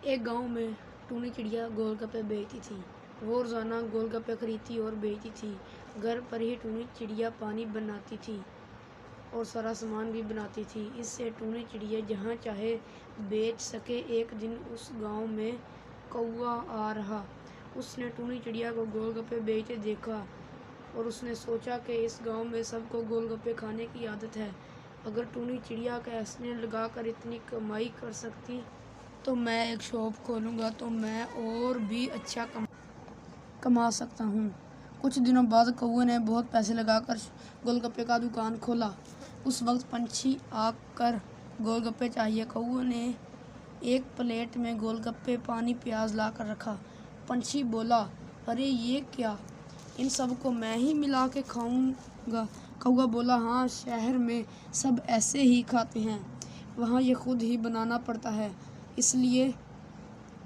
एक गांव में टूनी चिड़िया गोलगप्पे बेचती थी। वो रोज़ाना गोलगप्पे खरीदती और बेचती थी। घर पर ही टूनी चिड़िया पानी बनाती थी और सारा सामान भी बनाती थी। इससे टूनी चिड़िया जहाँ चाहे बेच सके। एक दिन उस गांव में कौवा आ रहा। उसने टूनी चिड़िया को गोलगप्पे बेचते देखा और उसने सोचा कि इस गांव में सबको गोलगप्पे खाने की आदत है। अगर टूनी चिड़िया का ऐसे लगाकर इतनी कमाई कर सकती तो मैं एक शॉप खोलूँगा तो मैं और भी अच्छा कमा सकता हूँ। कुछ दिनों बाद कौवे ने बहुत पैसे लगाकर गोलगप्पे का दुकान खोला। उस वक्त पंछी आकर गोलगप्पे चाहिए। कौवे ने एक प्लेट में गोलगप्पे पानी प्याज ला कर रखा। पंछी बोला, अरे ये क्या, इन सबको मैं ही मिला के खाऊंगा। कौवा बोला, हाँ, शहर में सब ऐसे ही खाते हैं, वहाँ ये खुद ही बनाना पड़ता है, इसलिए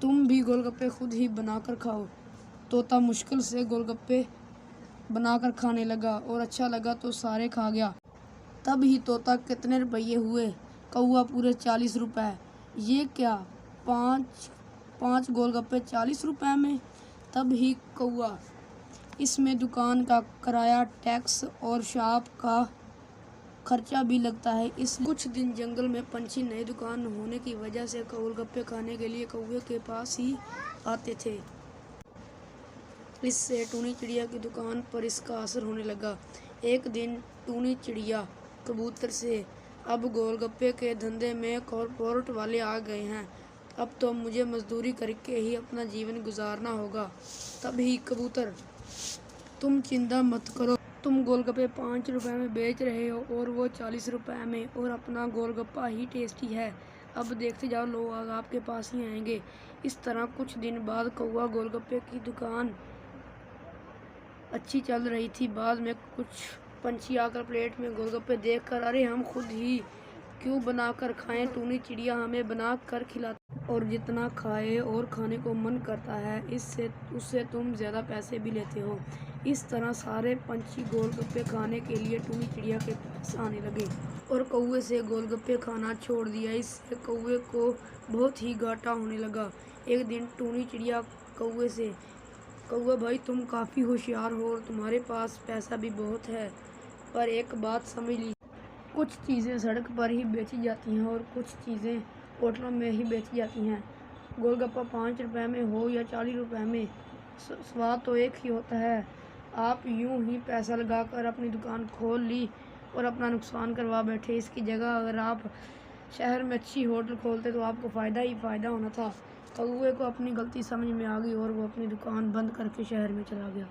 तुम भी गोलगप्पे खुद ही बनाकर खाओ। तोता मुश्किल से गोलगप्पे बनाकर खाने लगा और अच्छा लगा तो सारे खा गया। तब ही तोता, कितने रुपये हुए? कौवा, पूरे 40 रुपए। ये क्या, पाँच गोलगप्पे 40 रुपए में? तब ही कौवा, इसमें दुकान का किराया, टैक्स और शॉप का खर्चा भी लगता है। इस कुछ दिन जंगल में पंछी नई दुकान होने की वजह से गोलगप्पे खाने के लिए कौवे के पास ही आते थे। इससे टूनी चिड़िया की दुकान पर इसका असर होने लगा। एक दिन टूनी चिड़िया कबूतर से, अब गोलगप्पे के धंधे में कॉर्पोरेट वाले आ गए हैं, अब तो मुझे मजदूरी करके ही अपना जीवन गुजारना होगा। तभी कबूतर, तुम चिंता मत करो, तुम गोलगप्पे 5 रुपए में बेच रहे हो और वो 40 रुपए में, और अपना गोलगप्पा ही टेस्टी है। अब देखते जाओ, लोग आपके पास ही आएंगे। इस तरह कुछ दिन बाद कौवा गोलगप्पे की दुकान अच्छी चल रही थी। बाद में कुछ पंछी आकर प्लेट में गोलगप्पे देखकर, अरे हम खुद ही क्यों बनाकर खाएं, टूनी चिड़िया हमें बना कर खिलाती और जितना खाए और खाने को मन करता है, उससे तुम ज़्यादा पैसे भी लेते हो। इस तरह सारे पंछी गोलगप्पे खाने के लिए टूनी चिड़िया के पास आने लगे और कौवे से गोलगप्पे खाना छोड़ दिया। इससे कौवे को बहुत ही घाटा होने लगा। एक दिन टूनी चिड़िया कौवे से, कौवा भाई, तुम काफ़ी होशियार हो और तुम्हारे पास पैसा भी बहुत है, पर एक बात समझ ली, कुछ चीज़ें सड़क पर ही बेची जाती हैं और कुछ चीज़ें होटलों में ही बेची जाती हैं। गोलगप्पा 5 रुपए में हो या 40 रुपए में, स्वाद तो एक ही होता है। आप यूं ही पैसा लगाकर अपनी दुकान खोल ली और अपना नुकसान करवा बैठे। इसकी जगह अगर आप शहर में अच्छी होटल खोलते तो आपको फ़ायदा ही फ़ायदा होना था। कौवे को अपनी गलती समझ में आ गई और वो अपनी दुकान बंद करके शहर में चला गया।